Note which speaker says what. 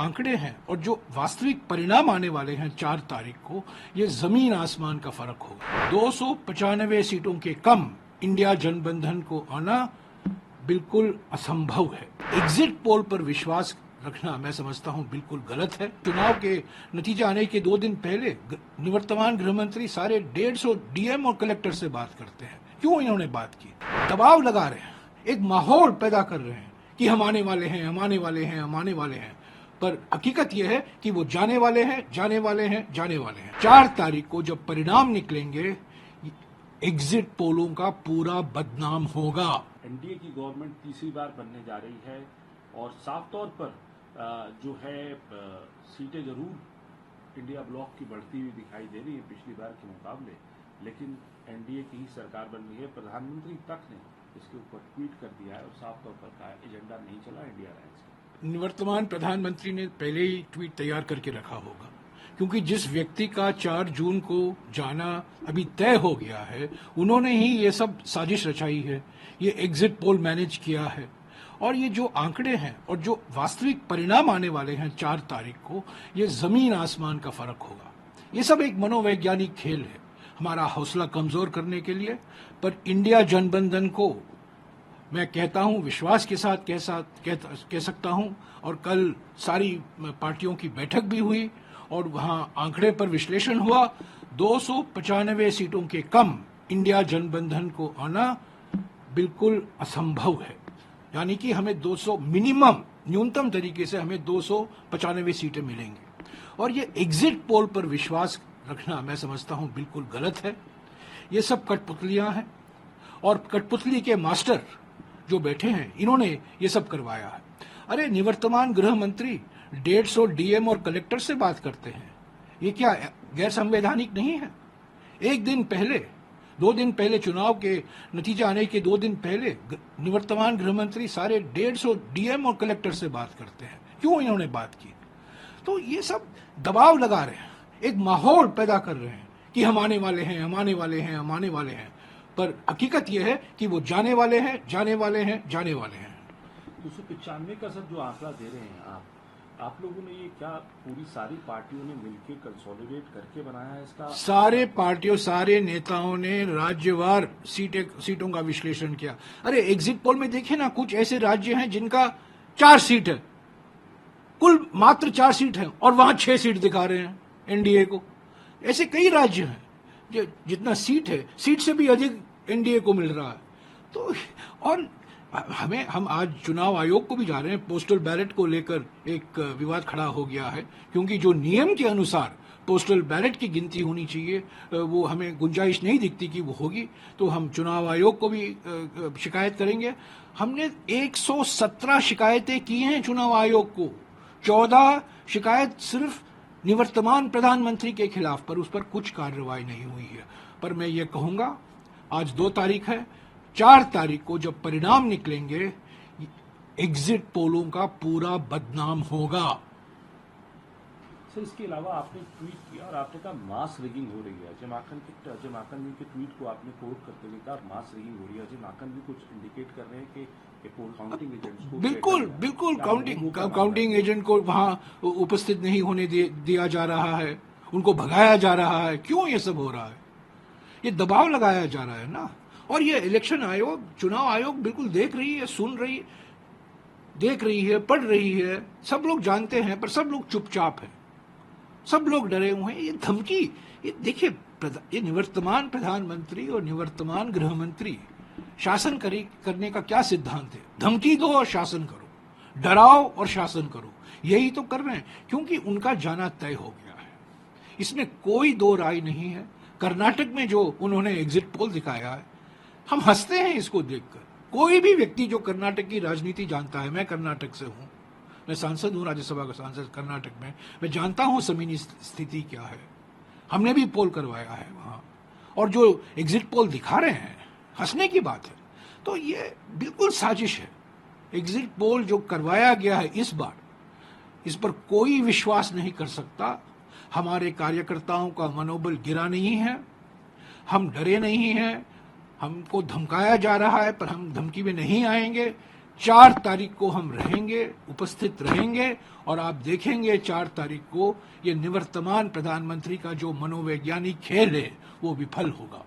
Speaker 1: आंकड़े हैं और जो वास्तविक परिणाम आने वाले हैं 4 तारीख को, ये जमीन आसमान का फर्क होगा। 295 सीटों के कम इंडिया जनबंधन को आना बिल्कुल असंभव है। एग्जिट पोल पर विश्वास रखना मैं समझता हूं बिल्कुल गलत है। चुनाव के नतीजे आने के 2 दिन पहले निवर्तमान गृह मंत्री सारे 150 डीएम और कलेक्टर से बात करते हैं। क्यों इन्होंने बात की? दबाव लगा रहे हैं, एक माहौल पैदा कर रहे हैं कि हम आने वाले हैं, हम आने वाले हैं, हम आने वाले हैं। पर हकीकत यह है कि वो जाने वाले हैं, जाने वाले हैं, जाने वाले हैं। 4 तारीख को जब परिणाम निकलेंगे, एग्जिट पोलों का पूरा बदनाम होगा।
Speaker 2: एनडीए की गवर्नमेंट तीसरी बार बनने जा रही है और साफ तौर पर जो है सीटें जरूर इंडिया ब्लॉक की बढ़ती हुई दिखाई दे रही है पिछली बार के मुकाबले, लेकिन एनडीए की ही सरकार बन रही है। प्रधानमंत्री तक ने इसके ऊपर ट्वीट कर दिया है और साफ तौर पर कहा एजेंडा नहीं चला इंडिया अलायंस।
Speaker 1: निवर्तमान प्रधानमंत्री ने पहले ही ट्वीट तैयार करके रखा होगा, क्योंकि जिस व्यक्ति का 4 जून को जाना अभी तय हो गया है, उन्होंने ही ये सब साजिश रचाई है, ये एग्जिट पोल मैनेज किया है। और ये जो आंकड़े हैं और जो वास्तविक परिणाम आने वाले हैं 4 तारीख को, ये जमीन आसमान का फर्क होगा। ये सब एक मनोवैज्ञानिक खेल है हमारा हौसला कमजोर करने के लिए। पर इंडिया जनबंधन को मैं कहता हूं, विश्वास के साथ कह सकता हूं। और कल सारी पार्टियों की बैठक भी हुई और वहां आंकड़े पर विश्लेषण हुआ। 295 सीटों के कम इंडिया जनबंधन को आना बिल्कुल असंभव है। यानी कि हमें 200 मिनिमम, न्यूनतम तरीके से हमें 295 सीटें मिलेंगी। और ये एग्जिट पोल पर विश्वास रखना मैं समझता हूं बिल्कुल गलत है। ये सब कठपुतलियां हैं और कठपुतली के मास्टर जो बैठे हैं, इन्होंने ये सब करवाया है। अरे निवर्तमान गृह मंत्री 150 डीएम और कलेक्टर से बात करते हैं, ये क्या गैर संवैधानिक नहीं है? 1 दिन पहले, 2 दिन पहले, चुनाव के नतीजे आने के 2 दिन पहले निवर्तमान गृह मंत्री सारे 150 डीएम और कलेक्टर से बात करते हैं। क्यों इन्होंने बात की? तो ये सब दबाव लगा रहे हैं, एक माहौल पैदा कर रहे हैं कि हम आने वाले हैं, हम आने वाले हैं, हम आने वाले हैं। पर हकीकत यह है कि वो जाने वाले हैं, जाने वाले हैं, जाने वाले हैं।
Speaker 2: 295 का सब जो आंकड़ा दे रहे हैं आप लोगों ने ये क्या पूरी सारी पार्टियों ने मिलकर कंसोलिडेट करके बनाया है इसका?
Speaker 1: सारे पार्टियों, सारे नेताओं ने राज्यवार सीटों का विश्लेषण किया। अरे एग्जिट पोल में देखिए ना, कुछ ऐसे राज्य हैं जिनका 4 सीट है, कुल मात्र 4 सीट है और वहां 6 सीट दिखा रहे हैं एनडीए को। ऐसे कई राज्य हैं जो जितना सीट है, सीट से भी अधिक एनडीए को मिल रहा है। तो और हम आज चुनाव आयोग को भी जा रहे हैं। पोस्टल बैलेट को लेकर एक विवाद खड़ा हो गया है, क्योंकि जो नियम के अनुसार पोस्टल बैलेट की गिनती होनी चाहिए, वो हमें गुंजाइश नहीं दिखती कि वो होगी। तो हम चुनाव आयोग को भी शिकायत करेंगे। हमने 117 शिकायतें की हैं चुनाव आयोग को, 14 शिकायत सिर्फ निवर्तमान प्रधानमंत्री के खिलाफ, पर उस पर कुछ कार्रवाई नहीं हुई है। पर मैं ये कहूंगा, आज 2 तारीख है, 4 तारीख को जब परिणाम निकलेंगे, एग्जिट पोलों का पूरा बदनाम होगा।
Speaker 2: सर, इसके अलावा आपने ट्वीट किया और आपने कहा मास रिगिंग हो रही है। अजय माकन जी के ट्वीट को आपने कोट करते हुए कहा मास रिगिंग हो रही है। अजय माकन भी कुछ इंडिकेट कर रहे हैं कि काउंटिंग एजेंट्स को
Speaker 1: बिल्कुल काउंटिंग एजेंट को वहां उपस्थित नहीं होने दिया जा रहा है, उनको भगाया जा रहा है। क्यों ये सब हो रहा है? ये दबाव लगाया जा रहा है ना। और ये इलेक्शन आयोग, चुनाव आयोग बिल्कुल देख रही है, सुन रही, देख रही है, पढ़ रही है। सब लोग जानते हैं, पर सब लोग चुपचाप हैं, सब लोग डरे हुए हैं। ये धमकी, ये देखिए, ये निवर्तमान प्रधानमंत्री और निवर्तमान गृह मंत्री शासन करने का क्या सिद्धांत है? धमकी दो और शासन करो, डराओ और शासन करो। यही तो कर रहे हैं, क्योंकि उनका जाना तय हो गया है, इसमें कोई 2 राय नहीं है। कर्नाटक में जो उन्होंने एग्जिट पोल दिखाया है, हम हंसते हैं इसको देखकर। कोई भी व्यक्ति जो कर्नाटक की राजनीति जानता है, मैं कर्नाटक से हूं, मैं सांसद हूं, राज्यसभा का सांसद कर्नाटक में, मैं जानता हूं जमीनी स्थिति क्या है। हमने भी पोल करवाया है वहां, और जो एग्जिट पोल दिखा रहे हैं, हंसने की बात है। तो ये बिल्कुल साजिश है। एग्जिट पोल जो करवाया गया है इस बार, इस पर कोई विश्वास नहीं कर सकता। हमारे कार्यकर्ताओं का मनोबल गिरा नहीं है, हम डरे नहीं हैं। हमको धमकाया जा रहा है, पर हम धमकी में नहीं आएंगे। 4 तारीख को हम रहेंगे, उपस्थित रहेंगे और आप देखेंगे 4 तारीख को ये निवर्तमान प्रधानमंत्री का जो मनोवैज्ञानिक खेल है वो विफल होगा।